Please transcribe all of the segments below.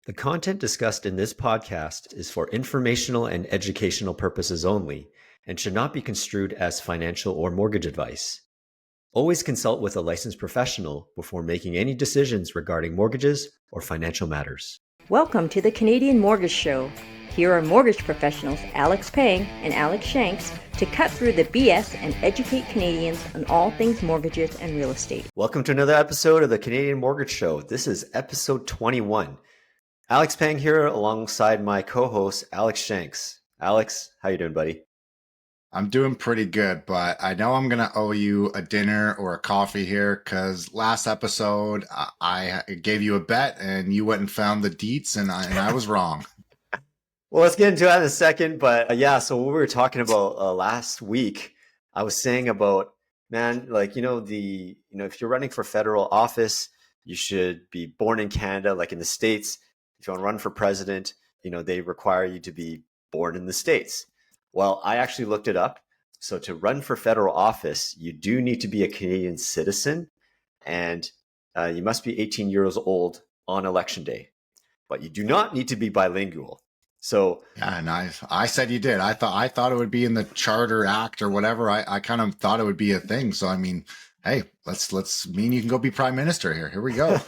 The content discussed in this podcast is for informational and educational purposes only and should not be construed as financial or mortgage advice. Always consult with a licensed professional before making any decisions regarding mortgages or financial matters. Welcome to the Canadian Mortgage Show. Here are mortgage professionals Alex Pang and Alex Shanks to cut through the BS and educate Canadians on all things mortgages and real estate. Welcome to another episode of the Canadian Mortgage Show. This is episode 21. Alex Pang here alongside my co-host Alex Shanks. Alex, how you doing, buddy? I'm doing pretty good, but I know I'm going to owe you a dinner or a coffee here because last episode I gave you a bet and you went and found the deets and I was wrong. Well, let's get into that in a second. But so what we were talking about last week, I was saying about, man, if you're running for federal office, you should be born in Canada, like in the States. If you want to run for president, they require you to be born in the States. Well, I actually looked it up. So to run for federal office, you do need to be a Canadian citizen and you must be 18 years old on election day, but you do not need to be bilingual. So yeah, nice. I said you did. I thought it would be in the Charter Act or whatever. I kind of thought it would be a thing. So I mean, hey, let's mean you can go be prime minister here. Here we go.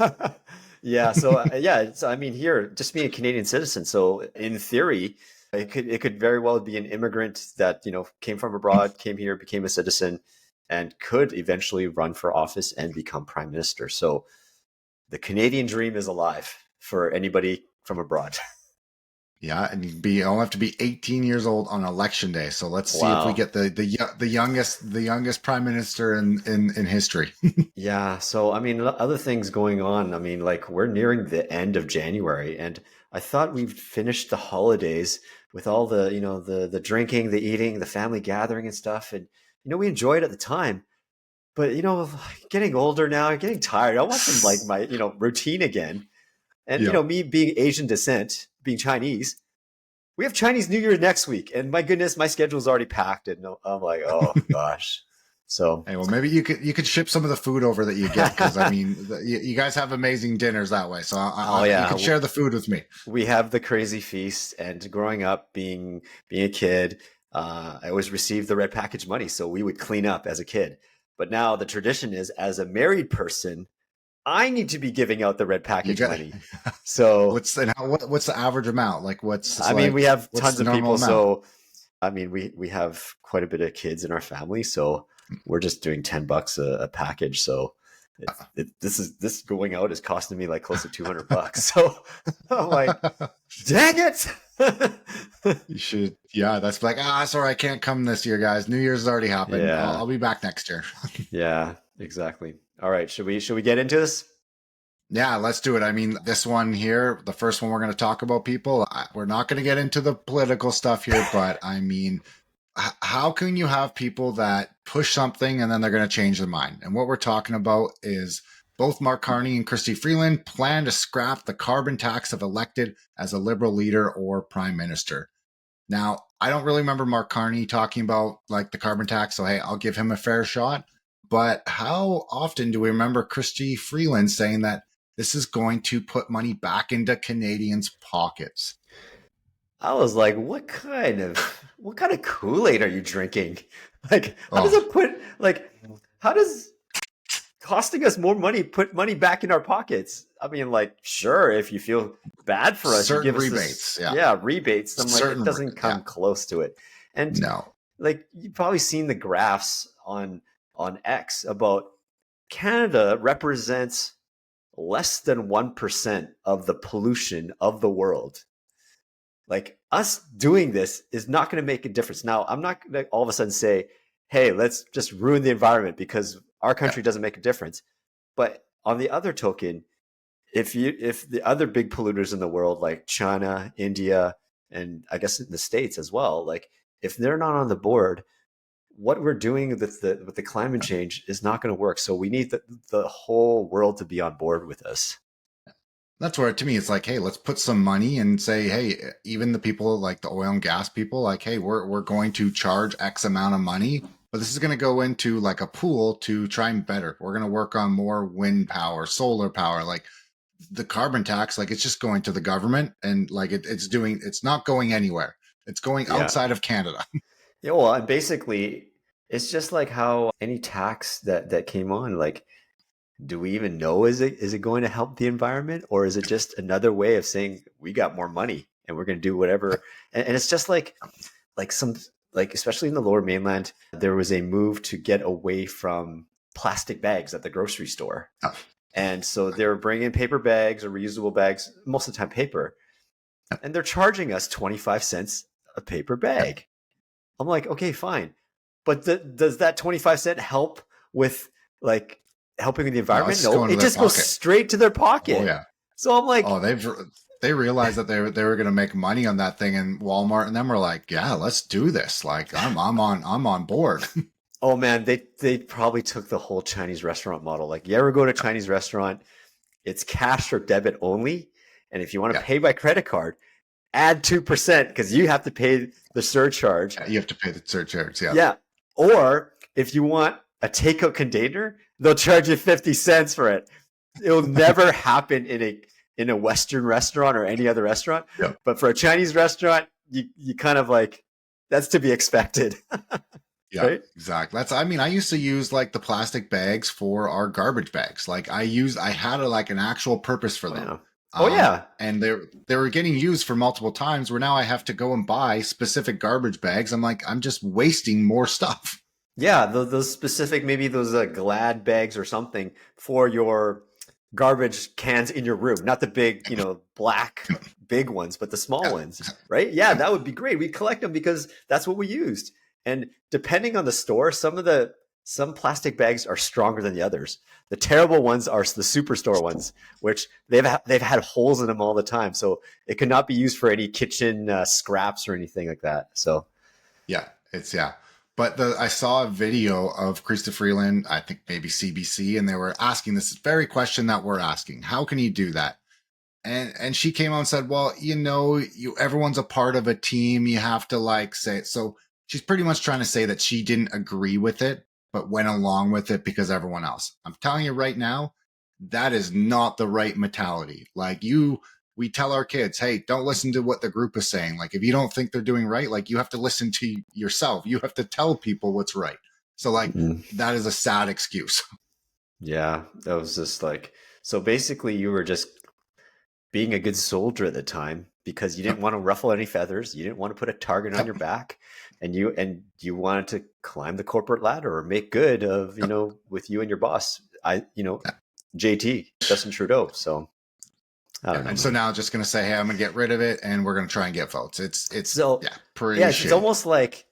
Yeah. So here, just being a Canadian citizen. So in theory, it could very well be an immigrant that came from abroad, came here, became a citizen, and could eventually run for office and become prime minister. So the Canadian dream is alive for anybody from abroad. Yeah, and you only have to be 18 years old on election day. So let's see if we get the youngest prime minister in history. Yeah. So I mean, other things going on. I mean, we're nearing the end of January, and I thought we've finished the holidays with all the the drinking, the eating, the family gathering and stuff, and we enjoyed it at the time. But getting older now, getting tired. I want some my routine again. And me being Asian descent, being Chinese, we have Chinese New Year next week, and my goodness, my schedule is already packed, and I'm like, oh gosh. So hey, well, maybe you could ship some of the food over that you get, because I mean, you guys have amazing dinners that way. So you can share the food with me. We have the crazy feast, and growing up, being a kid, I always received the red package money, so we would clean up as a kid. But now the tradition is, as a married person, I need to be giving out the red package money. So what's the average amount? We have tons of people. Amount? So I mean, we have quite a bit of kids in our family, so we're just doing $10 a package. So this going out is costing me close to $200. So I'm like, dang it. You should. Yeah, that's sorry, I can't come this year, guys. New Year's has already happened. Yeah. I'll be back next year. Yeah, exactly. All right, should we get into this? Yeah, let's do it. I mean, this one here, the first one we're going to talk about, people, we're not going to get into the political stuff here, but I mean, how can you have people that push something and then they're going to change their mind? And what we're talking about is both Mark Carney and Chrystia Freeland plan to scrap the carbon tax if elected as a Liberal leader or prime minister. Now, I don't really remember Mark Carney talking about the carbon tax, so hey, I'll give him a fair shot. But how often do we remember Chrystia Freeland saying that this is going to put money back into Canadians' pockets? I was like, what kind of Kool-Aid are you drinking? How does costing us more money put money back in our pockets? I mean, sure, if you feel bad for us, certain you give rebates. us rebates. I'm it doesn't come close to it. And no, you've probably seen the graphs on X about Canada represents less than 1% of the pollution of the world. Us doing this is not going to make a difference. Now, I'm not going to all of a sudden say, hey, let's just ruin the environment because our country doesn't make a difference. But on the other token, if the other big polluters in the world, like China, India, and I guess in the States as well, if they're not on the board, what we're doing with the climate change is not going to work. So we need the whole world to be on board with us. That's where, to me, it's hey, let's put some money and say, hey, even the people the oil and gas people, hey, we're going to charge X amount of money, but this is going to go into a pool to try and better. We're going to work on more wind power, solar power, the carbon tax, like it's just going to the government, and like it's not going anywhere. It's going Yeah. outside of Canada. Yeah, well, and basically, it's just like how any tax that came on, like, do we even know is it going to help the environment, or is it just another way of saying we got more money and we're going to do whatever? And it's just like some like especially in the Lower Mainland, there was a move to get away from plastic bags at the grocery store, and so they were bringing paper bags or reusable bags, most of the time paper, and they're charging us 25 cents a paper bag. I'm like, okay, fine. But does that 25 cent help with like helping with the No, it's environment? just No, going to it their just goes pocket. straight to their pocket. Oh yeah. So I'm like, Oh, they realized that they were going to make money on that thing, and Walmart and them were like, yeah, let's do this. Like I'm on board. oh man, they probably took the whole Chinese restaurant model. Like, you ever go to a Chinese restaurant, it's cash or debit only. And if you want to Yeah. pay by credit card, add 2% because you have to pay the surcharge. You have to pay the surcharge. Yeah. Yeah. Or if you want a takeout container, they'll charge you 50 cents for it. It'll never happen in a Western restaurant or any other restaurant. Yeah. But for a Chinese restaurant, you kind of like, that's to be expected. Yeah, right? exactly. I mean, I used to use like the plastic bags for our garbage bags. Like I had like an actual purpose for them. Yeah. Oh yeah. And they were getting used for multiple times, where now I have to go and buy specific garbage bags. I'm like, I'm just wasting more stuff. Yeah, those specific, maybe those Glad bags or something for your garbage cans in your room, not the big, black big ones, but the small ones, right? Yeah, that would be great. We collect them because that's what we used. And depending on the store, some plastic bags are stronger than the others. The terrible ones are the superstore ones, which they've had holes in them all the time, so it could not be used for any kitchen scraps or anything like that. So Yeah, yeah. But I saw a video of Chrystia Freeland, I think maybe CBC, and they were asking this very question that we're asking: how can you do that? And she came out and said, well, everyone's a part of a team. You have to like say it. So she's pretty much trying to say that she didn't agree with it, but went along with it because everyone else. I'm telling you right now, that is not the right mentality. Like we tell our kids, hey, don't listen to what the group is saying. Like, if you don't think they're doing right, like, you have to listen to yourself. You have to tell people what's right. So like, that is a sad excuse. yeah, that was just like, so basically you were just being a good soldier at the time because you didn't want to ruffle any feathers. You didn't want to put a target on your back, and you wanted to climb the corporate ladder or make good of, with you and your boss, JT, Justin Trudeau. So I don't know. And so now just going to say, hey, I'm going to get rid of it, and we're going to try and get votes. It's so pretty yeah, shitty. it's almost like,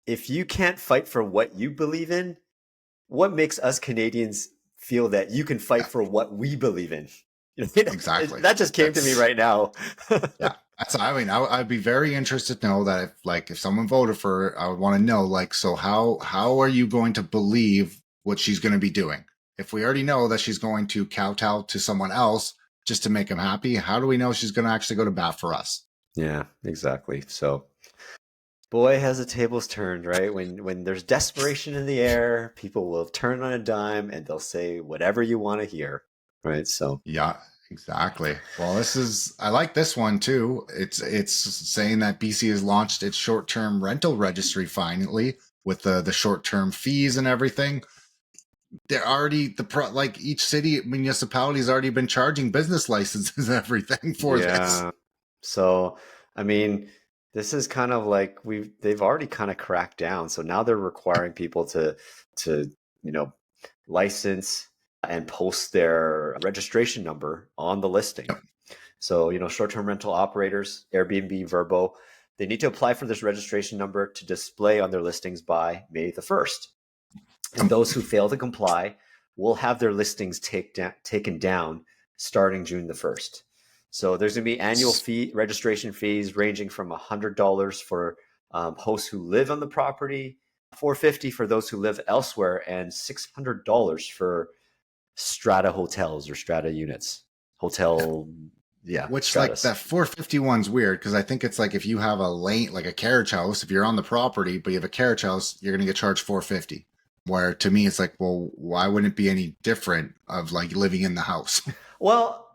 if you can't fight for what you believe in, what makes us Canadians feel that you can fight for what we believe in? Exactly. That just came to me right now. Yeah. I'd be very interested to know that if someone voted for her, I would want to know, like, so how are you going to believe what she's going to be doing? If we already know that she's going to kowtow to someone else just to make him happy, how do we know she's going to actually go to bat for us? Yeah, exactly. So, boy, has the tables turned, right? When there's desperation in the air, people will turn on a dime and they'll say whatever you want to hear, right? So yeah, exactly. Well, I like this one too. It's saying that BC has launched its short-term rental registry finally, with the short-term fees and everything. They're already like each city municipality has already been charging business licenses and everything for this. So, I mean, this is kind of like they've already kind of cracked down. So now they're requiring people to license and post their registration number on the listing. Yep. So, short-term rental operators, Airbnb, Vrbo, they need to apply for this registration number to display on their listings by May the 1st. And those who fail to comply will have their listings taken down starting June the 1st. So there's going to be annual registration fees ranging from $100 for hosts who live on the property, $450 for those who live elsewhere, and $600 for strata hotels or strata units. Which stratus. Like that 450 one's weird, because I think it's like if you have a lane, like a carriage house, if you're on the property but you have a carriage house, you're going to get charged $450. Where to me, it's like, well, why wouldn't it be any different of like living in the house? Well,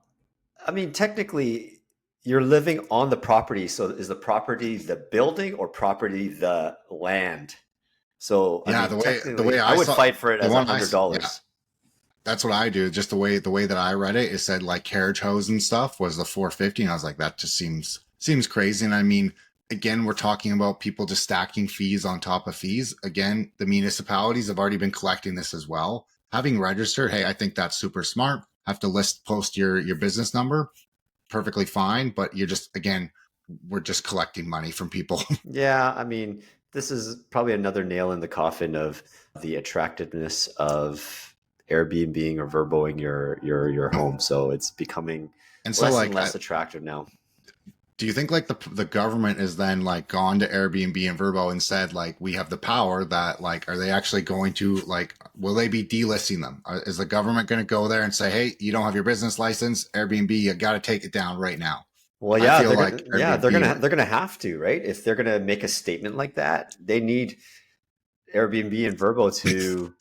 I mean, technically, you're living on the property. So is the property the building or property the land? So I Yeah, mean, the way technically, I I would saw fight for it the as a one hundred yeah, dollars. that's what I do. Just the way that I read it, it said like carriage hose and stuff was the 450, and I was like, that just seems crazy. And I mean, again, we're talking about people just stacking fees on top of fees. Again, the municipalities have already been collecting this as well. Having registered, hey, I think that's super smart. Have to post your business number, perfectly fine. But you're just again, we're just collecting money from people. Yeah, I mean, this is probably another nail in the coffin of the attractiveness of Airbnb or Verboing your home. So it's becoming And so less and like less attractive now. do you think like the government is then like gone to Airbnb and Vrbo and said like we have the power that like are they actually going to like will they be delisting them? Is the government going to go there and say, hey, you don't have your business license, Airbnb, you got to take it down right now? Well, I yeah, feel like Airbnb. they're gonna have to, right? If they're gonna make a statement like that, they need Airbnb and Verbo to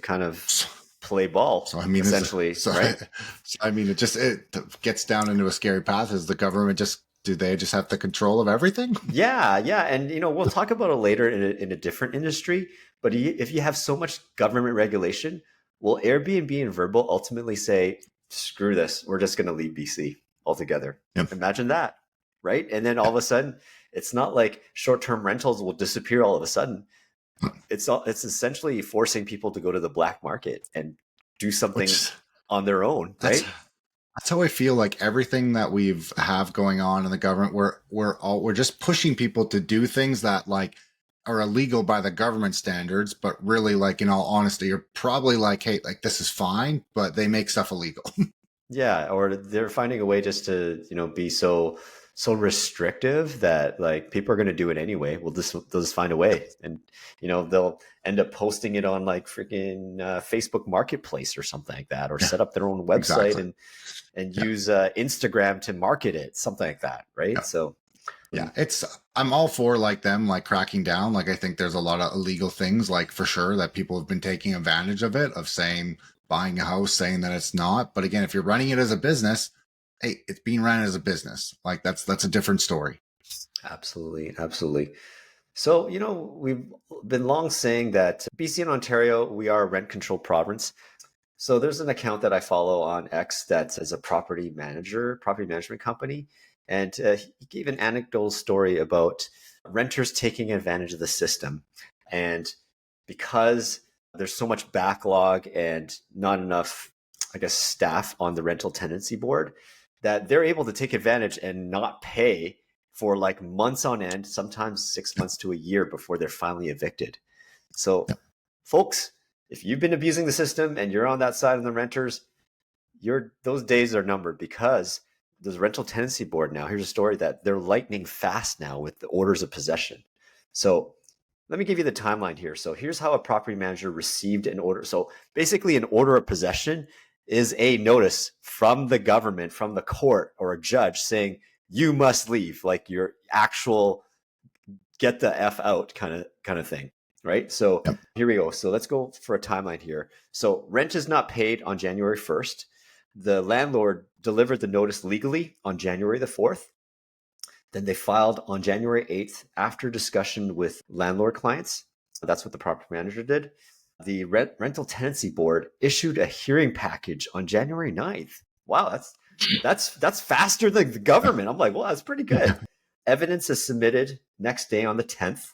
kind of So, play ball, so I mean, essentially, right? so I mean, it gets down into a scary path. Is the government just do they just have the control of everything? Yeah, yeah, and we'll talk about it later in a different industry. But if you have so much government regulation, will Airbnb and Verbo ultimately say, "Screw this, we're just going to leave BC altogether"? Yep. Imagine that, right? And then all of a sudden, it's not like short-term rentals will disappear all of a sudden. It's essentially forcing people to go to the black market and do something Which on their own, that's right? That's how I feel like everything that we've have going on in the government, we're just pushing people to do things that like are illegal by the government standards, but really like in all honesty, you're probably like, hey, like this is fine, but they make stuff illegal. Yeah, or they're finding a way just to, be so restrictive that like people are going to do it anyway. They'll just find a way, and they'll end up posting it on like freaking Facebook Marketplace or something like that, or Yeah, set up their own website exactly. and Yeah. use Instagram to market it, something like that, right? Yeah. So, Yeah. I'm all for like them like cracking down. Like I think there's a lot of illegal things like for sure that people have been taking advantage of it, of saying buying a house, saying that it's not. But again, if you're running it as a business, hey, it's being run as a business. Like that's a different story. absolutely, absolutely. So, we've been long saying that BC and Ontario, we are a rent controlled province. So there's an account that I follow on X that is a property management company. And he gave an anecdotal story about renters taking advantage of the system. And because there's so much backlog and not enough, I guess, staff on the rental tenancy board, that they're able to take advantage and not pay for like months on end, sometimes 6 months to a year before they're finally evicted. So, folks, if you've been abusing the system and you're on that side of the renters, those days are numbered because the rental tenancy board now, here's a story that they're lightning fast now with the orders of possession. So let me give you the timeline here. So here's how a property manager received an order. So basically, an order of possession is a notice from the government, from the court or a judge saying you must leave, like your actual get the F out kind of thing. Right. So Yep. here we go. So let's go for a timeline here. So rent is not paid on January 1st. The landlord delivered the notice legally on January the 4th. Then they filed on January 8th after discussion with landlord clients. That's what the property manager did. The rental tenancy board issued a hearing package on January 9th. Wow, that's faster than the government. I'm like, well, that's pretty good. Evidence is submitted next day on the 10th.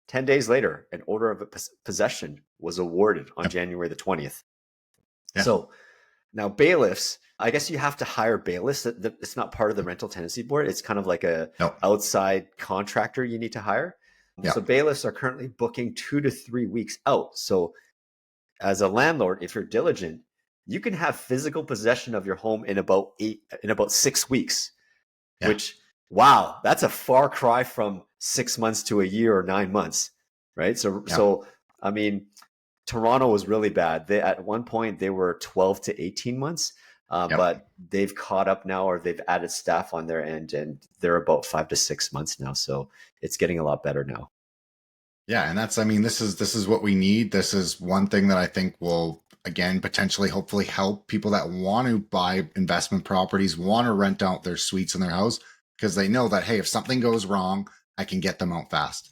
10 days later, an order of possession was awarded on January the 20th. Yeah. So now bailiffs, I guess you have to hire bailiffs. It's not part of the rental tenancy board. It's kind of like a outside contractor you need to hire. Yeah. So bailiffs are currently booking 2 to 3 weeks out. So as a landlord, if you're diligent, you can have physical possession of your home in about 6 weeks, which, wow, that's a far cry from 6 months to a year or 9 months, right? So I mean, Toronto was really bad. At one point they were 12 to 18 months, but they've caught up now, or they've added staff on their end, and they're about 5 to 6 months now. So it's getting a lot better now. Yeah, and that's I mean this is what we need. This is one thing that I think will again, potentially, hopefully help people that want to buy investment properties, want to rent out their suites in their house, because they know that, hey, if something goes wrong, I can get them out fast.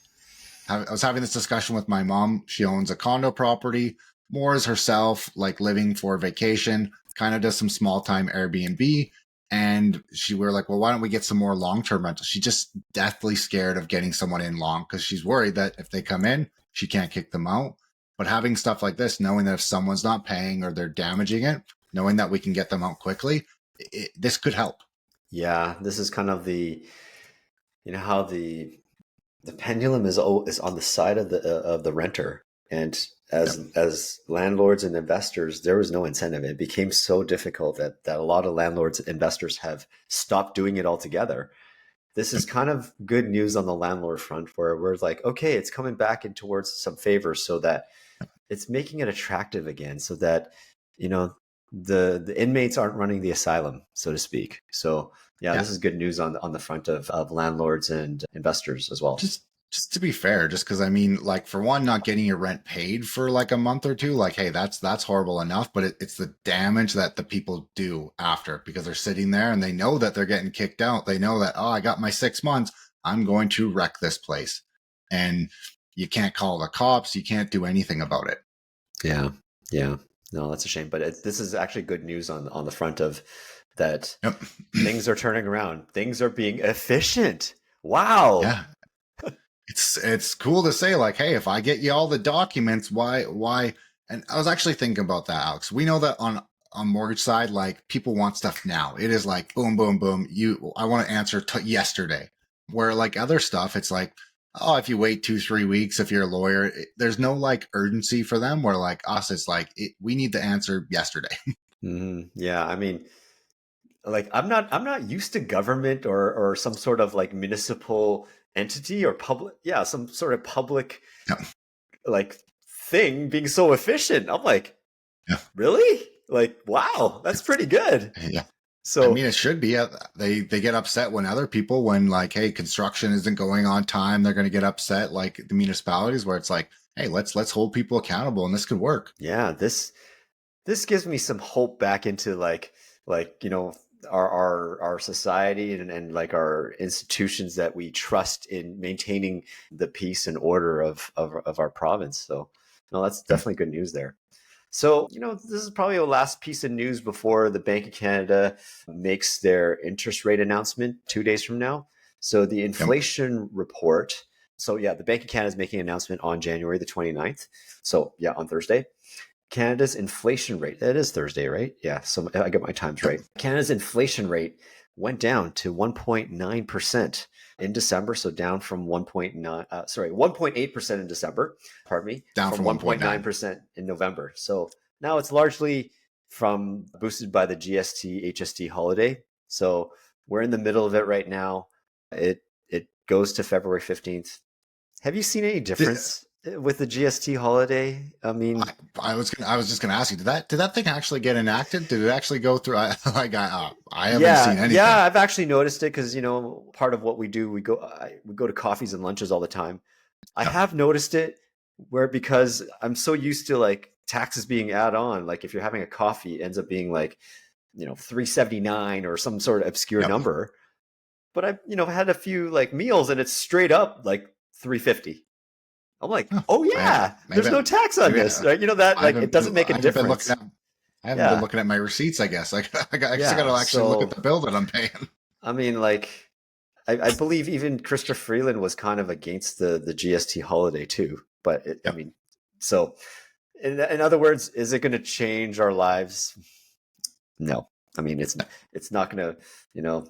I was having this discussion with my mom. She owns a condo property, more as herself, like living for vacation, kind of does some small time Airbnb. And we were like, well, why don't we get some more long-term rentals? She's just deathly scared of getting someone in long because she's worried that if they come in, she can't kick them out. But having stuff like this, knowing that if someone's not paying or they're damaging it, knowing that we can get them out quickly, this could help. Yeah, this is kind of how the pendulum is on the side of the renter, and as landlords and investors, there was no incentive. It became so difficult that a lot of landlords and investors have stopped doing it altogether. This is kind of good news on the landlord front, where we're like, okay, it's coming back in towards some favor, so that it's making it attractive again, so that the inmates aren't running the asylum, so to speak. So yeah, this is good news on the front of landlords and investors as well. Just to be fair, just because I mean, like, for one, not getting your rent paid for like a month or two, like, hey, that's horrible enough. But it's the damage that the people do after, because they're sitting there and they know that they're getting kicked out. They know that, oh, I got my 6 months. I'm going to wreck this place, and you can't call the cops. You can't do anything about it. Yeah. No, that's a shame. But this is actually good news on the front of that. Yep. Things are turning around. Things are being efficient. Wow. Yeah. It's cool to say, like, hey, if I get you all the documents, why? And I was actually thinking about that, Alex. We know that on mortgage side, like, people want stuff now. It is like boom, boom, boom. I want to answer yesterday. Where like other stuff, it's like, oh, if you wait 2-3 weeks, if you're a lawyer, there's no like urgency for them. Where like us, it's like we need the answer yesterday. Yeah, I mean, like, I'm not used to government or some sort of like municipal entity or public, some sort of public like thing being so efficient. I'm like, really? Like, wow, that's pretty good. Yeah. So I mean, it should be. They get upset when other people, when like, hey, construction isn't going on time, they're going to get upset. Like the municipalities, where it's like, hey, let's hold people accountable, and this could work. Yeah, this gives me some hope back into like our society and like our institutions that we trust in maintaining the peace and order of our province. So no, that's definitely good news there. So, this is probably the last piece of news before the Bank of Canada makes their interest rate announcement 2 days from now. So the inflation report. So yeah, the Bank of Canada is making an announcement on January the 29th. So yeah, on Thursday. Canada's inflation rate, that is Thursday, right? Yeah, so I got my times right. Canada's inflation rate went down to 1.9% in December, so down from 1.8% in December, pardon me, down from 1.9% in November. So now it's largely boosted by the GST, HST holiday. So we're in the middle of it right now. It goes to February 15th. Have you seen any difference with the GST holiday? I mean, I was just going to ask you, did that thing actually get enacted? Did it actually go through? I haven't seen anything. Yeah, I've actually noticed it because part of what we do, we go to coffees and lunches all the time. I have noticed it because I'm so used to like taxes being add on. Like if you're having a coffee, it ends up being like $3.79 or some sort of obscure number. But I've had a few like meals and it's straight up like $3.50. I'm like, oh yeah, there's no tax on this, right? That like it doesn't make a difference. I haven't been looking at my receipts, I guess. I just got to actually look at the bill that I'm paying. I mean, like, I believe even Chrystia Freeland was kind of against the GST holiday too. But I mean, so in other words, is it going to change our lives? No. I mean, it's not going to,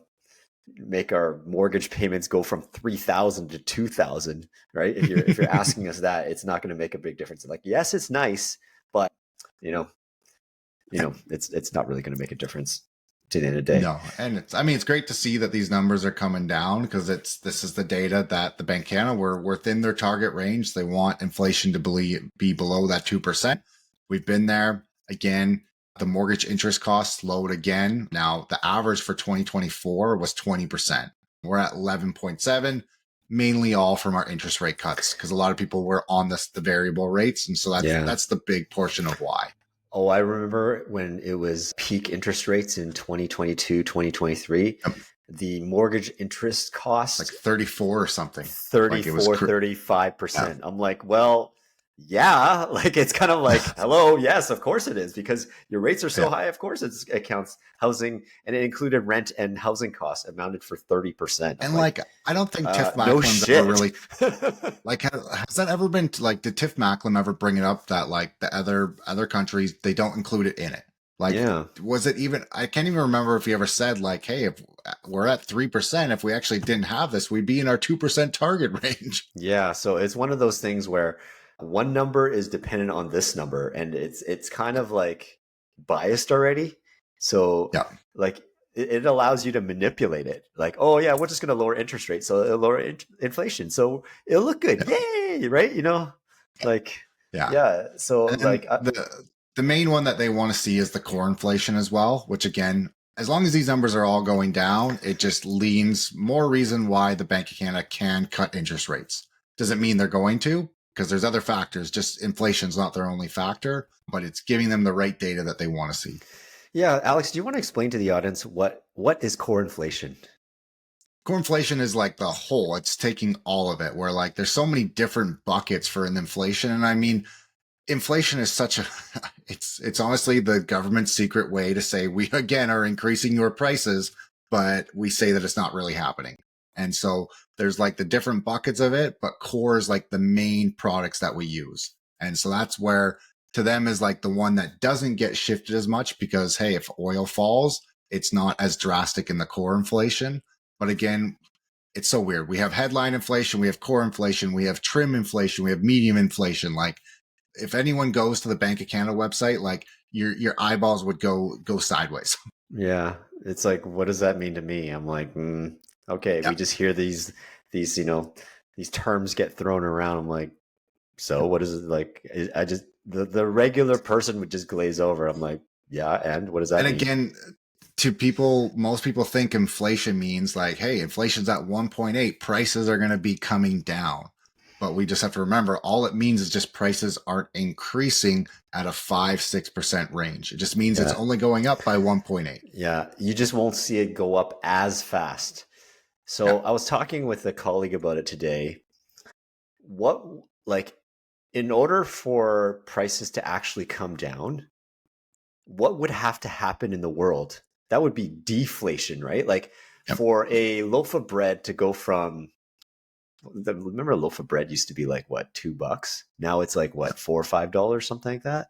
make our mortgage payments go from 3,000 to 2,000, right? If you're asking us that, it's not going to make a big difference. Like, yes, it's nice, but it's not really going to make a difference to the end of the day. No, and it's great to see that these numbers are coming down, because this is the data that the Bank of Canada were within their target range. They want inflation to be below that 2%. We've been there again. The mortgage interest costs slowed again. Now, the average for 2024 was 20%. We're at 11.7, mainly all from our interest rate cuts, because a lot of people were on the variable rates. And so that's the big portion of why. Oh, I remember when it was peak interest rates in 2022, 2023, Yep. the mortgage interest Like cost 34 or something. Like it was 34, yeah. 35%. I'm like, well, yeah, like it's kind of like, hello, yes, of course it is, because your rates are so Yeah. high. Of course it counts housing, and it included rent and housing costs amounted for 30%. I'm And like, like I don't think Tiff no Macklin's ever shit. really like has that ever been like did Tiff Macklin ever bring it up that like the other countries they don't include it in it? Like Yeah. was it even I can't even remember if he ever said like, hey, if we're at 3%, if we actually didn't have this, we'd be in our 2% target range. Yeah, so it's one of those things where one number is dependent on this number, and it's kind of like biased already. So Yeah. like it allows you to manipulate it. Like, oh yeah, we're just going to lower interest rates, so it'll lower inflation, so it'll look good. Yeah. Yay, right? You know, like Yeah. yeah. So And like the main one that they want to see is the core inflation as well, which again, as long as these numbers are all going down, it just leans more reason why the Bank of Canada can cut interest rates. Doesn't mean they're going to, because there's other factors. Just inflation's not their only factor, but it's giving them the right data that they want to see. yeah, Alex, do you want to explain to the audience what is core inflation? Core inflation is like the whole, it's taking all of it, where like there's so many different buckets for an inflation. And I mean, inflation is such a it's honestly the government's secret way to say we again are increasing your prices, but we say that it's not really happening. And so there's like the different buckets of it, but core is like the main products that we use. And so that's where to them is like the one that doesn't get shifted as much because hey, if oil falls, it's not as drastic in the core inflation. But again, it's so weird. We have headline inflation, we have core inflation, we have trim inflation, we have medium inflation. Like if anyone goes to the Bank of Canada website, like your eyeballs would go sideways. Yeah, it's like, what does that mean to me? I'm like, okay, Yeah. we just hear these these terms get thrown around. I'm like, so what is it like? I just the regular person would just glaze over. I'm like, yeah, and what does that And mean? again, to people, most people think inflation means like, hey, inflation's at 1.8, prices are going to be coming down. But we just have to remember all it means is just prices aren't increasing at a 5-6% range. It just means it's Yeah, only going up by 1.8. yeah, you just won't see it go up as fast. Yeah. So I was talking with a colleague about it today. What like in order for prices to actually come down, what would have to happen in the world? That would be deflation, right? Like Yep. for a loaf of bread to go from remember a loaf of bread used to be like what, $2? Now it's like what, $4 or $5, something like that.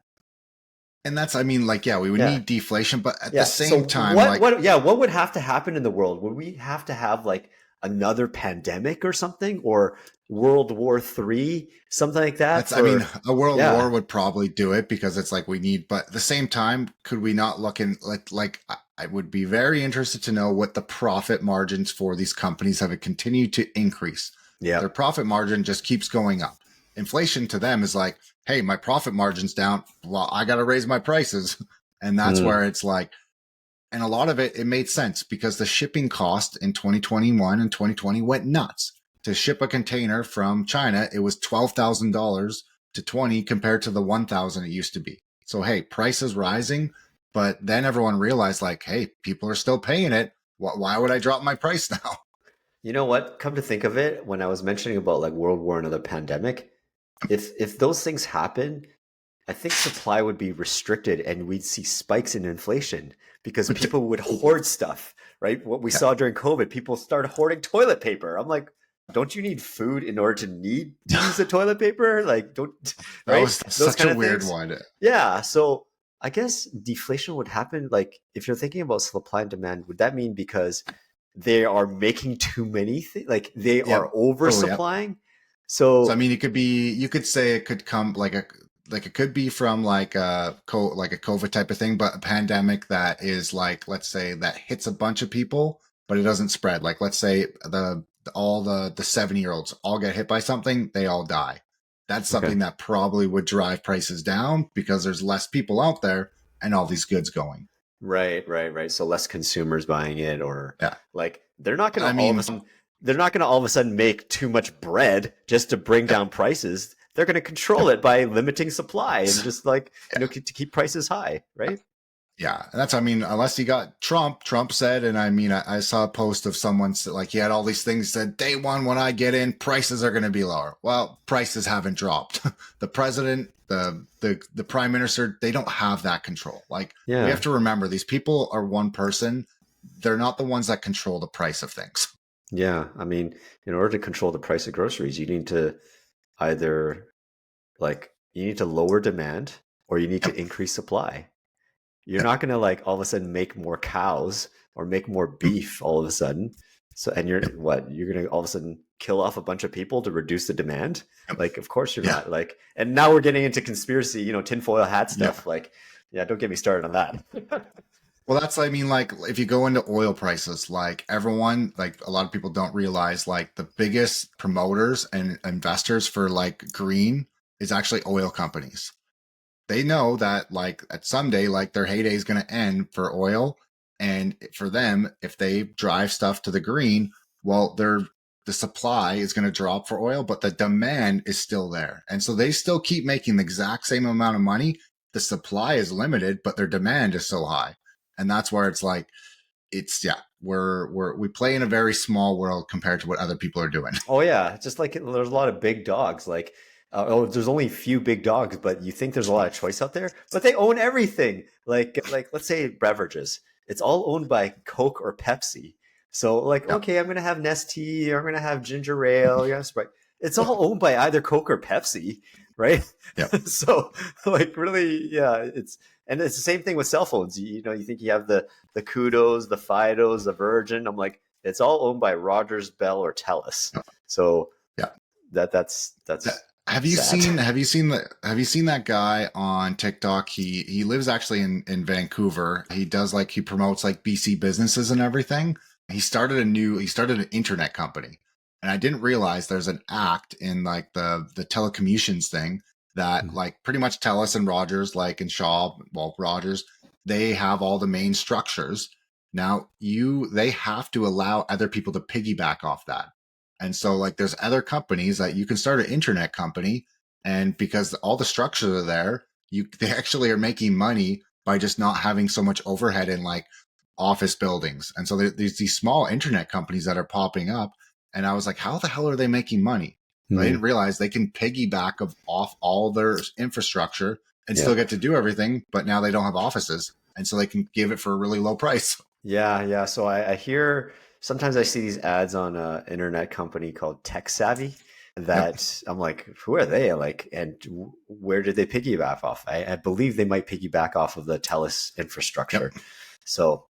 And that's, I mean, like, yeah, we would Yeah. need deflation, but at the Yeah. So same time, like, what would have to happen in the world? Would we have to have like another pandemic or something, or World War III, something like that that's, I mean, for a world yeah. war would probably do it because it's like we need, but at the same time, could we not look in like I would be very interested to know what the profit margins for these companies have continued to increase. Yeah. Their profit margin just keeps going up. Inflation to them is like, hey, my profit margin's down. Well, I got to raise my prices. And that's Mm. where it's like, and a lot of it made sense because the shipping cost in 2021 and 2020 went nuts. To ship a container from China, it was $12,000 to 20 compared to the 1,000 it used to be. So hey, price is rising, but then everyone realized like, hey, people are still paying it. Why would I drop my price now? You know what? Come to think of it, when I was mentioning about like World War, another pandemic, if those things happen, I think supply would be restricted and we'd see spikes in inflation because But people would hoard stuff, right? What we yeah, saw during COVID, people started hoarding toilet paper. I'm like, don't you need food in order to need to use the toilet paper? Like, don't, that right? was Those such kind a of weird things. one. Yeah. So I guess deflation would happen. Like, if you're thinking about supply and demand, would that mean because they are making too many things, like they are Yep. Oh, yep. oversupplying? So I So, mean, it could be. You could say it could come like it could be from like like a COVID type of thing, but a pandemic that is like let's say that hits a bunch of people, but it doesn't spread. Like let's say all the 7-year-olds all get hit by something, they all die. That's okay. something that probably would drive prices down because there's less people out there and all these goods going. Right, right, right. So less consumers buying it, or Yeah, like they're not going I to all of a mean, sudden make too much bread just to bring yeah, down prices. they're going to control it by limiting supply and just like, to keep prices high, right? Yeah, and that's, I mean, unless you got Trump said, and I mean, I saw a post of someone like he had all these things said, day one, when I get in, prices are going to be lower. Well, prices haven't dropped. The president, the prime minister, they don't have that control. Like, we have to remember, these people are one person. They're not the ones that control the price of things. Yeah. I mean, in order to control the price of groceries, you need to either you need to lower demand or you need to increase supply. You're not going to like all of a sudden make more cows or make more beef all of a sudden. So, and you're you're going to all of a sudden kill off a bunch of people to reduce the demand. Like, of course you're not like, and now we're getting into conspiracy, tinfoil hat stuff. Like, don't get me started on that. Well, that's, I mean, like, if you go into oil prices, like everyone, like a lot of people don't realize, like the biggest promoters and investors for like green is actually oil companies. They know that like at someday, like their heyday is going to end for oil. And for them, if they drive stuff to the green, well, the supply is going to drop for oil, but the demand is still there. And so they still keep making the exact same amount of money. The supply is limited, but their demand is so high. And that's where it's like, we play in a very small world compared to what other people are doing. Oh yeah. Just like there's a lot of big dogs, like, there's only a few big dogs, but you think there's a lot of choice out there, but they own everything. Like let's say beverages, it's all owned by Coke or Pepsi. So like, okay, I'm going to have Nestea, or I'm going to have ginger ale. Sprite. It's all owned by either Coke or Pepsi, right? Yeah. So like really, and it's the same thing with cell phones. You think you have the Kudos, the Fidos, the Virgin. I'm like, it's all owned by Rogers, Bell, or Telus. So that's Have you seen that guy on TikTok? He lives actually in Vancouver. He does he promotes like BC businesses and everything. He started an internet company. And I didn't realize there's an act in like the telecommunications thing that like pretty much TELUS and Rogers, like in Shaw, well, Rogers, they have all the main structures. Now they have to allow other people to piggyback off that. And so like there's other companies that you can start an internet company, and because all the structures are there, they actually are making money by just not having so much overhead in like office buildings. And so there's these small internet companies that are popping up. And I was like, how the hell are they making money? But I didn't realize they can piggyback off all their infrastructure and still get to do everything. But now they don't have offices. And so they can give it for a really low price. Yeah. So I hear, sometimes I see these ads on an internet company called Tech Savvy that I'm like, who are they? Like, and where did they piggyback off? I believe they might piggyback off of the TELUS infrastructure. So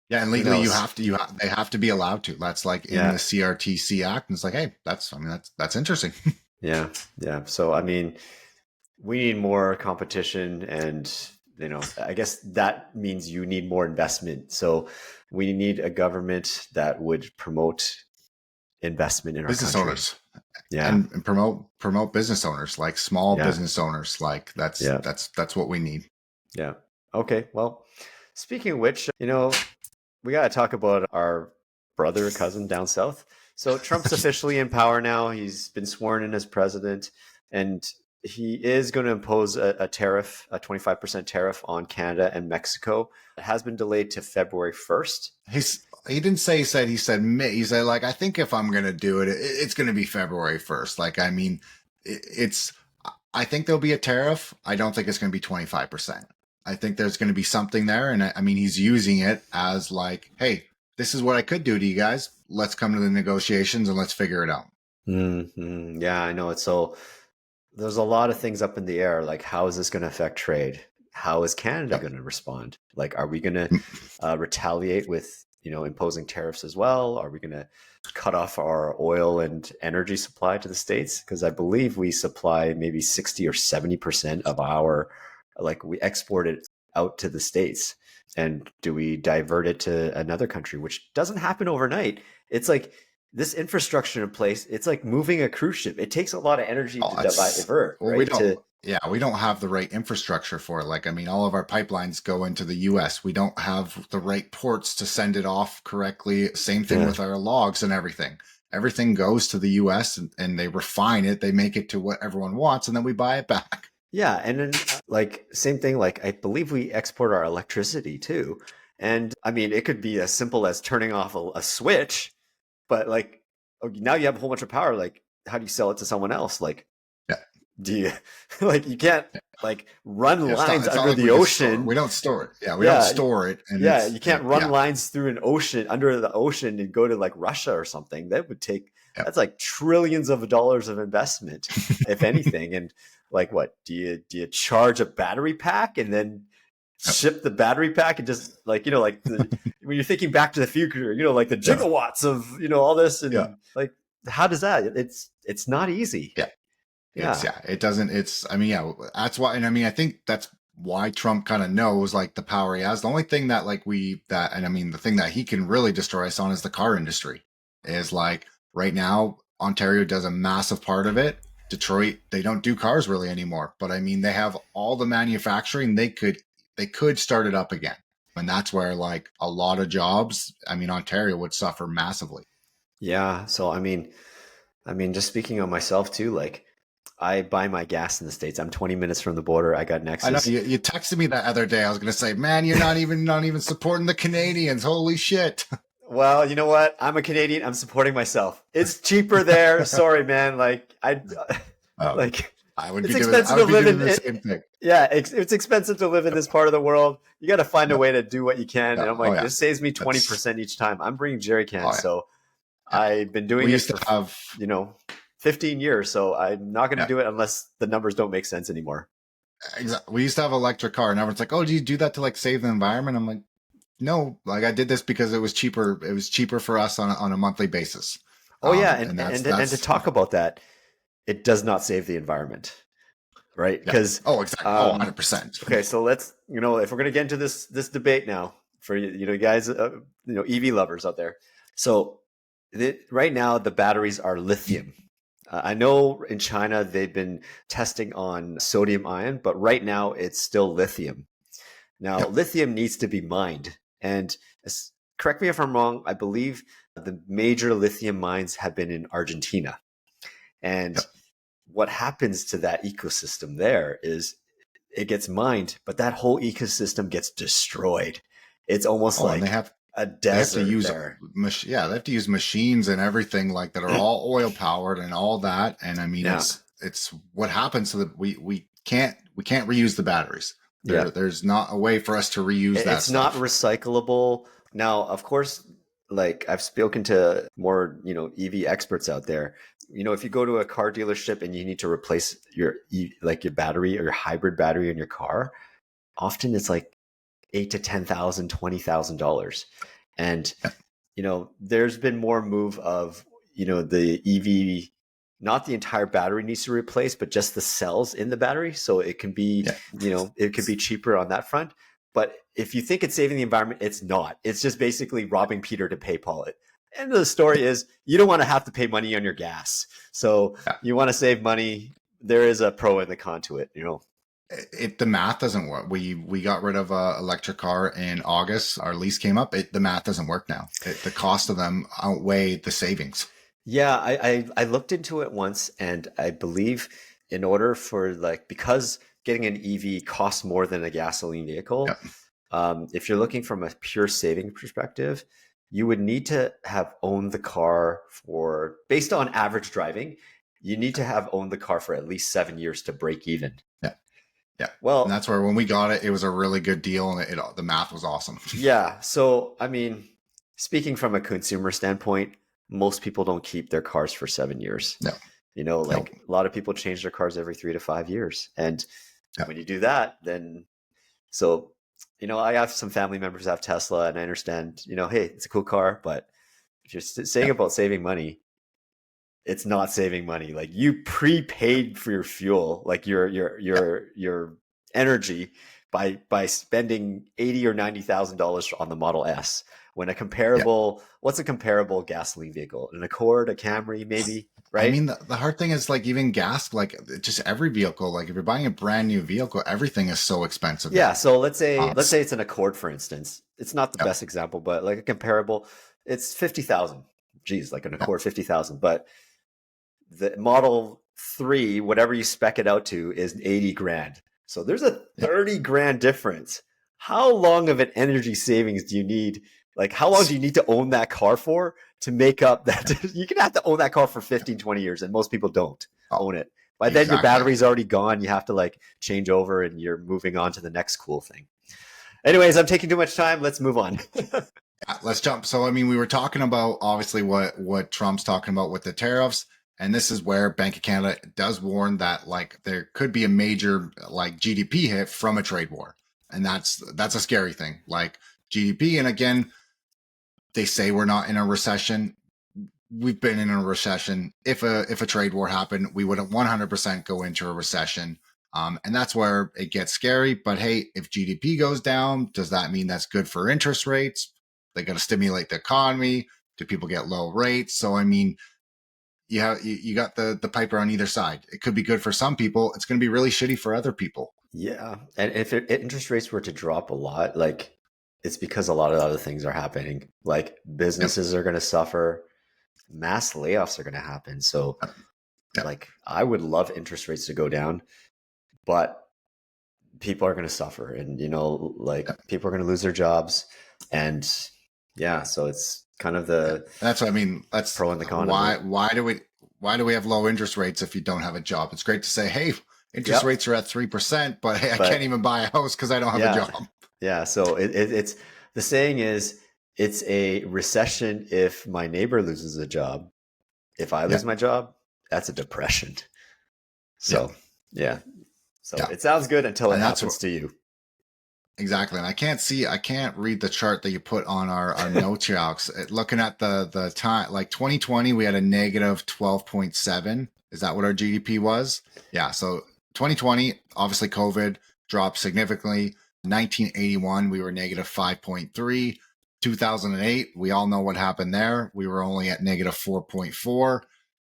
yeah, and legally they have to be allowed to. That's like in the CRTC Act, and it's like, hey, that's interesting. Yeah. So I mean, we need more competition, and I guess that means you need more investment. So we need a government that would promote investment in business our country. Owners. Yeah, and promote business owners, like small business owners. Like that's what we need. Yeah. Okay. Well, speaking of which, we got to talk about our brother or cousin down south. So Trump's officially in power now. He's been sworn in as president, and he is going to impose a tariff, a 25% tariff on Canada and Mexico. It has been delayed to February 1st. He didn't say, he said May. He said, like, I think if I'm going to do it, it's going to be February 1st. Like, I mean, I think there'll be a tariff. I don't think it's going to be 25%. I think there's going to be something there. And I mean, he's using it as like, hey, this is what I could do to you guys. Let's come to the negotiations and let's figure it out. Mm-hmm. Yeah, I know. So there's a lot of things up in the air. Like, how is this going to affect trade? How is Canada going to respond? Like, are we going to retaliate with, imposing tariffs as well? Are we going to cut off our oil and energy supply to the States? Because I believe we supply maybe 60 or 70% of our, like, we export it out to the States. And do we divert it to another country, which doesn't happen overnight? It's like this infrastructure in place, it's like moving a cruise ship. It takes a lot of energy Oh, to divert, well, right? we don't have the right infrastructure for it. Like, I mean, all of our pipelines go into the US. We don't have the right ports to send it off correctly. Same thing with our logs and everything. Everything goes to the US and they refine it. They make it to what everyone wants, and then we buy it back. Yeah. And then like same thing, like I believe we export our electricity too. And I mean, it could be as simple as turning off a switch, but like now you have a whole bunch of power. Like, how do you sell it to someone else? Like, Yeah. do you like you can't like run lines it's not under like the ocean? We don't store it. Yeah, we don't store it. And you can't run lines through an ocean under the ocean and go to like Russia or something. That would take that's like trillions of dollars of investment, if anything. And like, what do you charge a battery pack and then ship the battery pack and just like like when you're thinking Back to the Future, like the gigawatts of all this and like how does that? It's not easy. It doesn't. I mean, that's why. And I mean, I think that's why Trump kind of knows like the power he has. The only thing that and I mean, the thing that he can really destroy us on is the car industry. Is like right now, Ontario does a massive part of it. Detroit, they don't do cars really anymore. But I mean, they have all the manufacturing. They could start it up again. And that's where like a lot of jobs, I mean, Ontario would suffer massively. Yeah. So, I mean, just speaking on myself too, like I buy my gas in the States. I'm 20 minutes from the border. I got Nexus. I know you texted me that other day. I was going to say, man, you're not even supporting the Canadians. Holy shit. Well, you know what? I'm a Canadian. I'm supporting myself. It's cheaper there. Sorry, man. Like I would be expensive to live in the same thing. Yeah, it's expensive to live in this part of the world. You got to find a way to do what you can. And I'm like, this saves me 20% each time. I'm bringing jerry cans, so I've been doing it for 15 years. So I'm not going to do it unless the numbers don't make sense anymore. Exactly. We used to have an electric car, and everyone's like, "Oh, do you do that to like save the environment?" I'm like, "No, like I did this because it was cheaper. It was cheaper for us on a monthly basis." Oh yeah, and to talk about that, it does not save the environment. Right? Because exactly. 100%. Okay, so let's if we're going to get into this debate now for guys, EV lovers out there. So right now the batteries are lithium. I know in China they've been testing on sodium ion, but right now it's still lithium. Now lithium needs to be mined, and correct me if I'm wrong. I believe the major lithium mines have been in Argentina, and what happens to that ecosystem there is it gets mined, but that whole ecosystem gets destroyed. It's almost like they have a desert there. They have to use machines and everything like that are all oil powered and all that. And I mean, it's what happens so that we can't reuse the batteries. There's not a way for us to reuse that. It's not recyclable. Now, of course, like I've spoken to more, EV experts out there. If you go to a car dealership and you need to replace your battery or your hybrid battery in your car, often it's like $8,000 to $10,000, $20,000. And, there's been more move of, the EV, not the entire battery needs to replace, but just the cells in the battery. So it can be, it could be cheaper on that front. But if you think it's saving the environment, it's not. It's just basically robbing Peter to pay Paul. End of the story is you don't want to have to pay money on your gas. So you want to save money. There is a pro and the con to it, The math doesn't work. We got rid of a electric car in August. Our lease came up. The math doesn't work now. The cost of them outweigh the savings. Yeah, I looked into it once, and I believe in order for because getting an EV costs more than a gasoline vehicle. If you're looking from a pure saving perspective, you would need to have owned the car based on average driving, you need to have owned the car for at least 7 years to break even. Yeah. Well, and that's where when we got it, it was a really good deal, and the math was awesome. Yeah. So, I mean, speaking from a consumer standpoint, most people don't keep their cars for 7 years. No. A lot of people change their cars every 3 to 5 years. And when you do that, then I have some family members who have Tesla, and I understand, hey, it's a cool car, but if you're saying about saving money, it's not saving money. Like you prepaid for your fuel, like your energy by spending $80,000 or $90,000 on the Model S. when a Yeah. comparable, what's a comparable gasoline vehicle? An Accord, a Camry, maybe, I right? mean, the hard thing is like even gas, like just every vehicle, like if you're buying a brand new vehicle, everything is so expensive Yeah, now. so let's say S- it's an Accord, for instance. It's not the yeah, best example, but like a comparable, it's 50,000. Geez, like an yeah, Accord 50,000. But the Model 3, whatever you spec it out to, is 80 grand. So there's a yeah. 30 grand difference. How long of an energy savings do you need? Like, how long do you need to own that car for to make up that? You're going to have to own that car for 15, 20 years, and most people don't Oh, own it. By then, your exactly. battery's already gone. You have to like change over and you're moving on to the next cool thing. Anyways, I'm taking too much time. Let's move on. Let's jump. So, I mean, we were talking about obviously what Trump's talking about with the tariffs, and this is where Bank of Canada does warn that like there could be a major like GDP hit from a trade war, and that's a scary thing. Like GDP, and again, they say we're not in a recession. We've been in a recession. If a trade war happened, we would 100% go into a recession. And that's where it gets scary. But hey, if GDP goes down, does that mean that's good for interest rates? They got to stimulate the economy. Do people get low rates? So I mean, you got the piper on either side. It could be good for some people. It's going to be really shitty for other people. Yeah, and if interest rates were to drop a lot, like it's because a lot of other things are happening. Like Yep. businesses are going to suffer, mass layoffs are going to happen. So, Yep. like, I would love interest rates to go down, but people are going to suffer, and like Yep. people are going to lose their jobs, and yeah, so it's kind of Yeah. the That's what I mean. That's pro and the con of why it. why do we have low interest rates if you don't have a job? It's great to say, hey, interest Yep, rates are at 3%, but hey, I can't but even buy a house because I don't have a yeah, job. yeah. So it's the saying is it's a recession if my neighbor loses a job. If I Yeah. lose my job, that's a depression. Yeah. So yeah. So Yeah. it sounds good until it And that's happens what to you. exactly. And I can't read the chart that you put on our notes here, Alex. Looking at the time, like 2020, we had a negative 12.7. Is that what our GDP was? Yeah. So 2020, obviously COVID dropped significantly. 1981, we were negative 5.3. 2008, we all know what happened there. We were only at negative 4.4.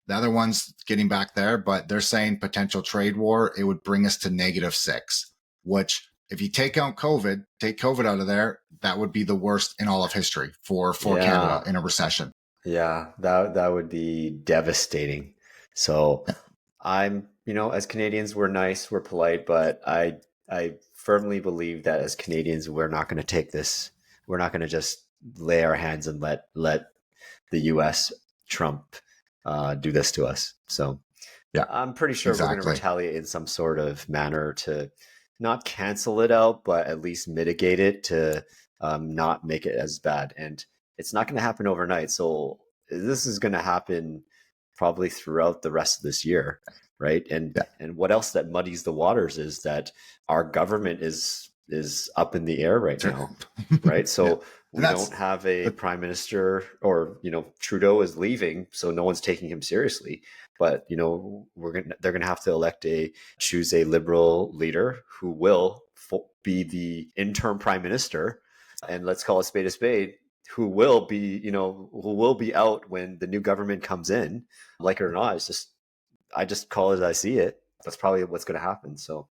The other one's getting back there, but they're saying potential trade war, it would bring us to negative 6, which if you take COVID out of there, that would be the worst in all of history for Canada Yeah. in a recession. Yeah. That would be devastating. So I'm, as Canadians, we're nice, we're polite, but I firmly believe that as Canadians, we're not going to take this. We're not going to just lay our hands and let the U.S. Trump do this to us. So Yeah, I'm pretty sure we're going to exactly. retaliate in some sort of manner to not cancel it out, but at least mitigate it to not make it as bad. And it's not going to happen overnight. So this is going to happen probably throughout the rest of this year, right? And Yeah. and what else that muddies the waters is that our government is up in the air right now, right? Yeah. So And we don't that's have a the prime minister, or Trudeau is leaving, so no one's taking him seriously. But they're gonna have to choose a liberal leader who will be the interim prime minister, and let's call a spade, who will be out when the new government comes in, like it or not. I just call it as I see it. That's probably what's going to happen. So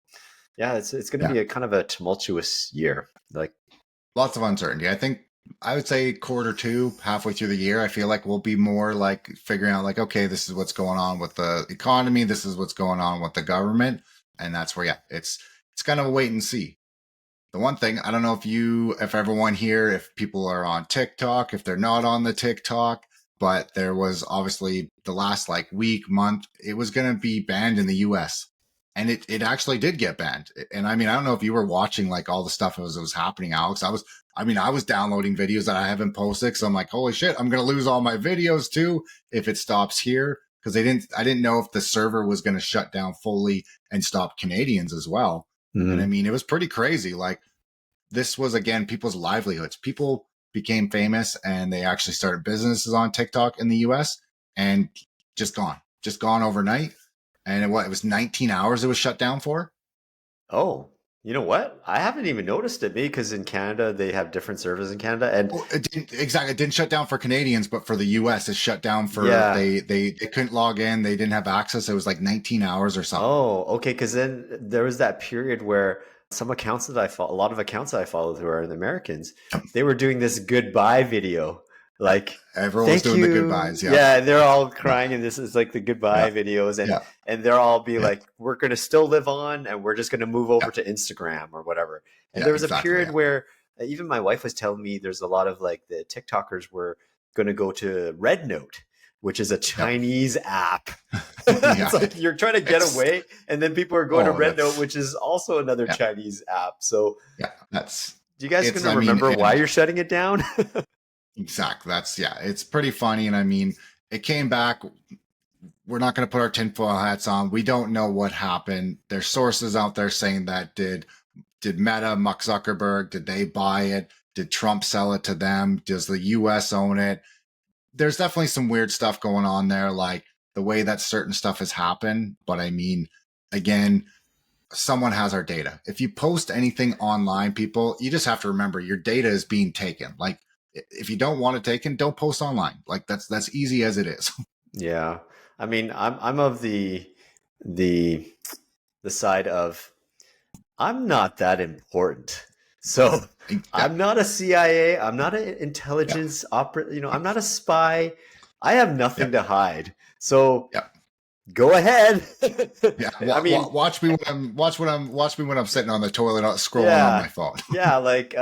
yeah, it's going to yeah, be a kind of a tumultuous year. Like lots of uncertainty. I think I would say quarter two, halfway through the year, I feel like we'll be more like figuring out like, okay, this is what's going on with the economy, this is what's going on with the government. And that's where, yeah, it's kind of a wait and see. The one thing, I don't know if everyone here, if people are on TikTok, if they're not on the TikTok, but there was obviously the last like week, month, it was going to be banned in the US. And it actually did get banned. And I mean, I don't know if you were watching like all the stuff as it was happening, Alex. I was downloading videos that I haven't posted. So I'm like, holy shit, I'm going to lose all my videos too if it stops here. Cause I didn't know if the server was going to shut down fully and stop Canadians as well. And I mhm. mean, it was pretty crazy. Like, this was again people's livelihoods. People became famous and they actually started businesses on TikTok in the US and just gone overnight. And it was 19 hours it was shut down for. Oh. You know what? I haven't even noticed it. Maybe because in Canada they have different servers in Canada, and Well, it didn't shut down for Canadians, but for the US, it shut down for yeah. they couldn't log in, they didn't have access. It was like 19 hours or something. Oh, okay. Because then there was that period where some accounts that I follow, a lot of accounts that I followed who are the Americans, they were doing this goodbye video, Yep. like Everyone was "Thank doing the you." goodbyes. Yep. Yeah, and they're all Yep. crying, and this is like the goodbye Yep. videos, Yep. and they're all be Yep. like, "We're gonna still live on, and we're just gonna move over Yep. to Instagram or whatever." And Yeah, there was a exactly. period Yeah. where even my wife was telling me there's a lot of like the TikTokers were gonna go to Red Note, which is a Yep. Chinese app. Yeah. It's like you're trying to get It's away, and then people are going to Red Note, that's which is also another yeah. Chinese app. So, Yeah. That's do you guys it's going to I mean, remember why and you're shutting it down? exactly. That's yeah, it's pretty funny. And I mean, it came back. We're not going to put our tinfoil hats on. We don't know what happened. There's sources out there saying that did Meta, Mark Zuckerberg, did they buy it? Did Trump sell it to them? Does the US own it? There's definitely some weird stuff going on there, like the way that certain stuff has happened. But I mean, again, someone has our data. If you post anything online, people, you just have to remember your data is being taken. Like if you don't want it taken, don't post online. Like that's easy as it is. Yeah, I mean, I'm of the the side of I'm not that important. So Yeah, I'm not a CIA. I'm not an yeah, intelligence opera. I'm not a spy. I have yeah, nothing to hide. So yeah. go ahead. Yeah, I mean, watch me when I'm sitting on the toilet scrolling on my yeah, phone. yeah. Like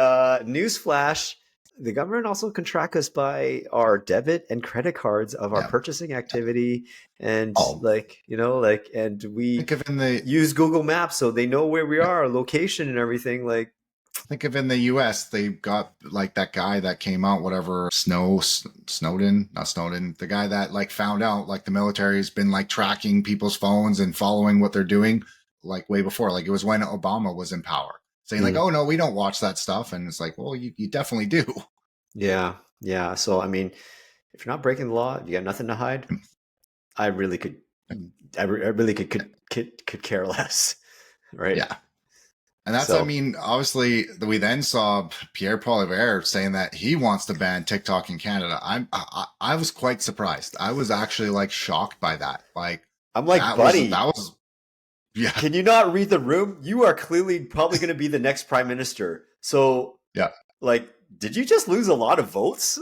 newsflash, the government also can track us by our debit and credit cards of our Yeah. purchasing activity, and Oh, and we think of in the use Google Maps so they know where we are, our location, and everything. Like, think of in the U.S. they got like that guy that came out, whatever Snowden, not Snowden, the guy that like found out like the military has been like tracking people's phones and following what they're doing like way before. Like it was when Obama was in power, saying like, mm, oh no, we don't watch that stuff, and it's like, well, you definitely do. yeah, yeah. So I mean, if you're not breaking the law, if you got nothing to hide, I really could, I really could care less, right? Yeah. And that's, I So. mean, obviously, we then saw Pierre Poilievre saying that he wants to ban TikTok in Canada. I was quite surprised. I was actually like shocked by that. Like I'm like, that buddy, was yeah, can you not read the room? You are clearly probably going to be the next prime minister. So, yeah, like, did you just lose a lot of votes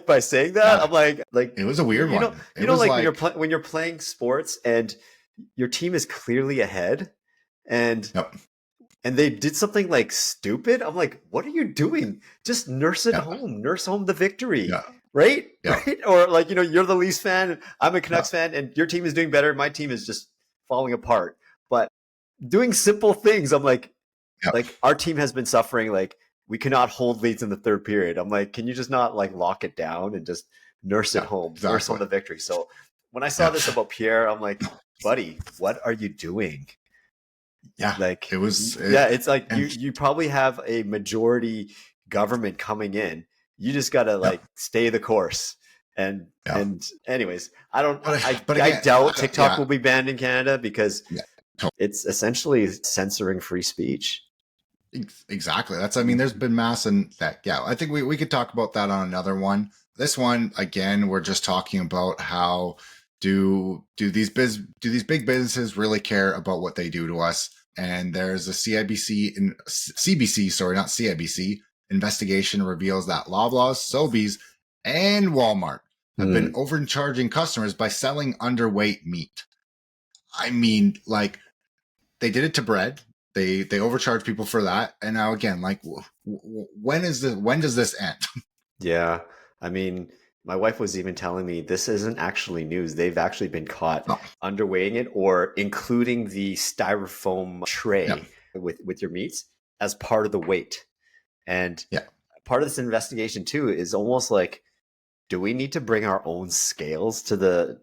by saying that? yeah. I'm like, It was a weird you know, one. It was like when like when you're playing sports and your team is clearly ahead, and yep, they did something like stupid. I'm like, what are you doing? Just nurse it yeah, home. Nurse home the victory. yeah, Right? yeah, Right? Or like, you're the Leafs fan, I'm a yeah, Canucks fan, and your team is doing better. My team is just falling apart. But doing simple things, I'm yeah, like our team has been suffering. Like we cannot hold leads in the third period. I'm like, can you just not like lock it down and just nurse it yeah, home, nurse home exactly. the victory? So when I saw Yeah, this about Pierre, I'm like, buddy, what are you doing? yeah. Like, It was yeah, it's like and you probably have a majority government coming in. You just gotta yeah, like stay the course. And yeah. anyways, I don't But I again, doubt TikTok yeah, will be banned in Canada because yeah. it's essentially censoring free speech. Exactly. That's, I mean, there's been mass and that, yeah, I think we could talk about that on another one. This one, again, we're just talking about how do these big businesses really care about what they do to us? And there's a CBC, sorry, not CIBC investigation reveals that Loblaws, Sobeys, and Walmart have been Hmm. overcharging customers by selling underweight meat. I mean, like they did it to bread. They overcharge people for that, and now again, like when is this? When does this end? Yeah. I mean, my wife was even telling me this isn't actually news. They've actually been caught No. underweighing it or including the styrofoam Yeah, tray with your meats as part of the weight. And yeah. part of this investigation too is almost like, do we need to bring our own scales to the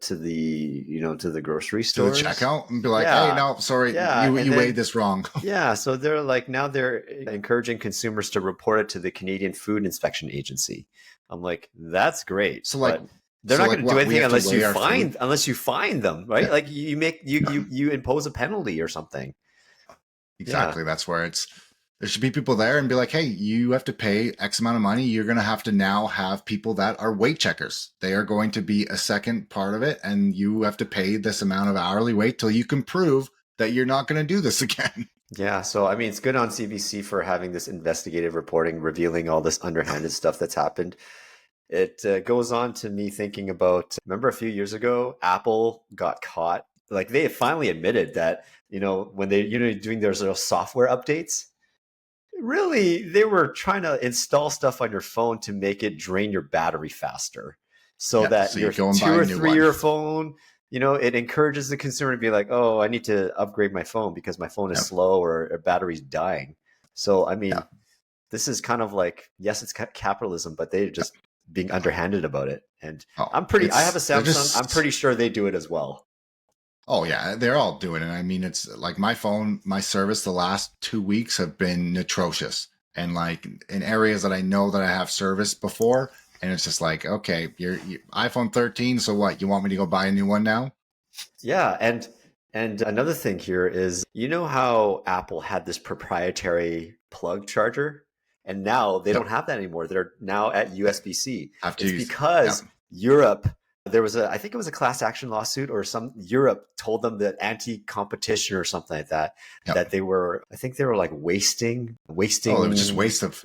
grocery To the stores? checkout and be like, hey, Yeah. no, sorry, Yeah. And you weighed then this wrong. yeah, so they're like now they're encouraging consumers to report it to the Canadian Food Inspection Agency. I'm like, that's great, So like, but they're not going to do what? We anything have to weigh our food. unless you find them, right? Yeah, Like you make you impose a penalty or something. Exactly. That's where there should be people there and be like, hey, you have to pay X amount of money. You're going to have to now have people that are weight checkers. They are going to be a second part of it. And you have to pay this amount of hourly wage till you can prove that you're not going to do this again. Yeah. So, I mean, it's good on CBC for having this investigative reporting, revealing all this underhanded stuff that's happened. It goes on to me thinking about, remember a few years ago, Apple got caught. Like they finally admitted that, when they, doing their sort of software updates, really, they were trying to install stuff on your phone to make it drain your battery faster so that so your 2 or 3 year phone, it encourages the consumer to be like, oh, I need to upgrade my phone because my phone is slow or battery's dying. So, I mean, this is kind of like, yes, it's capitalism, but they're just being underhanded about it. And I have a Samsung. I'm pretty sure they do it as well. Oh yeah, they're all doing it. I mean, it's like my phone, my service the last 2 weeks have been atrocious. And like in areas that I know that I have service before, and it's just like, okay, you're iPhone 13, so what? You want me to go buy a new one now? Yeah, and another thing here is, how Apple had this proprietary plug charger, and now they don't have that anymore. They're now at USB-C. It's because Europe, there was I think it was a class action lawsuit, or Europe told them that anti-competition or something like that, that they were, I think they were like wasting. Oh, it was just waste of,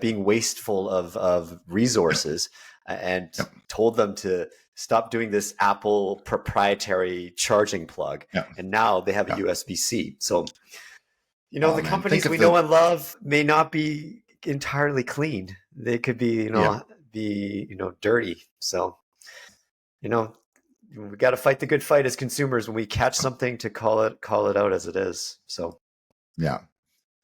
being wasteful of resources, and told them to stop doing this Apple proprietary charging plug. And now they have a USB-C. So, the companies we know and love may not be entirely clean. They could be, dirty. So, we got to fight the good fight as consumers when we catch something to call it out as it is. So, yeah.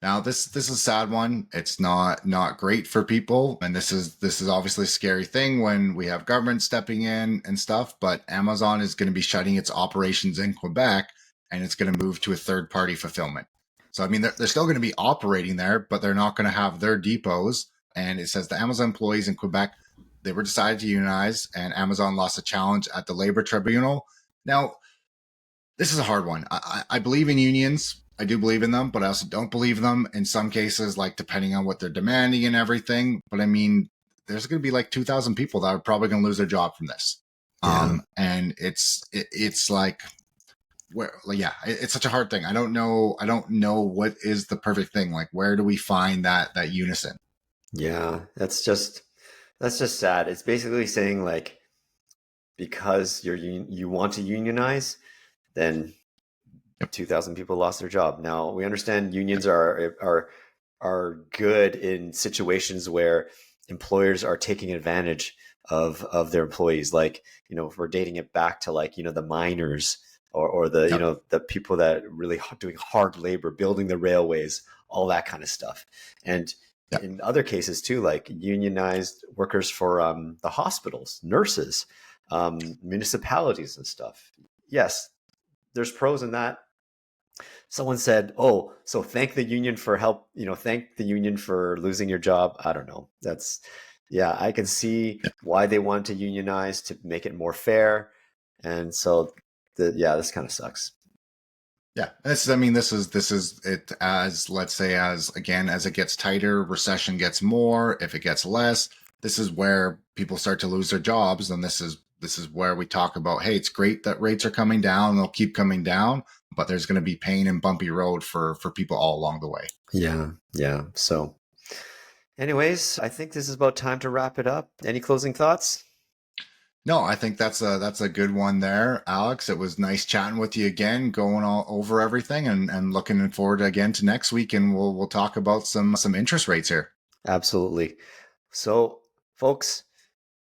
Now this is a sad one. It's not great for people, and this is obviously a scary thing when we have government stepping in and stuff. But Amazon is going to be shutting its operations in Quebec, and it's going to move to a third-party fulfillment. So I mean, they're still going to be operating there, but they're not going to have their depots. And it says the Amazon employees in Quebec, they were decided to unionize, and Amazon lost a challenge at the labor tribunal. Now, this is a hard one. I believe in unions. I do believe in them, but I also don't believe in them in some cases, like depending on what they're demanding and everything. But I mean, there's going to be like 2,000 people that are probably going to lose their job from this. And it's like, it's such a hard thing. I don't know what is the perfect thing. Like, where do we find that unison? Yeah, that's just sad. It's basically saying like, because you want to unionize, then 2,000 people lost their job. Now we understand unions are good in situations where employers are taking advantage of their employees. Like, if we're dating it back to like, the miners or the, the people that really doing hard labor, building the railways, all that kind of stuff. And in other cases too, like unionized workers for the hospitals, nurses, municipalities and stuff. Yes, there's pros in that. Someone said, oh, so thank the union for help, thank the union for losing your job. I don't know. I can see why they want to unionize, to make it more fair. And so this kind of sucks. Yeah. This is it, as let's say, as it gets tighter, recession gets more, if it gets less, this is where people start to lose their jobs. And this is where we talk about, hey, it's great that rates are coming down, they'll keep coming down, but there's going to be pain and bumpy road for people all along the way. Yeah. So anyways, I think this is about time to wrap it up. Any closing thoughts? No, I think that's a good one there, Alex. It was nice chatting with you again, going all over everything, and looking forward again to next week, and we'll talk about some interest rates here. Absolutely. So, folks,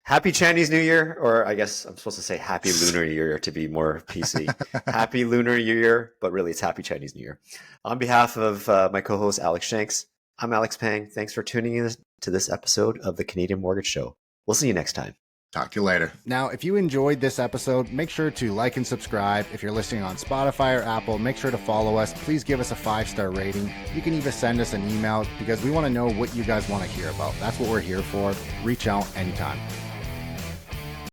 happy Chinese New Year, or I guess I'm supposed to say Happy Lunar New Year to be more PC. Happy Lunar New Year, but really it's Happy Chinese New Year. On behalf of my co-host Alex Shanks, I'm Alex Pang. Thanks for tuning in to this episode of the Canadian Mortgage Show. We'll see you next time. Talk to you later. Now, if you enjoyed this episode, make sure to like and subscribe. If you're listening on Spotify or Apple, make sure to follow us. Please give us a 5-star rating. You can even send us an email because we want to know what you guys want to hear about. That's what we're here for. Reach out anytime.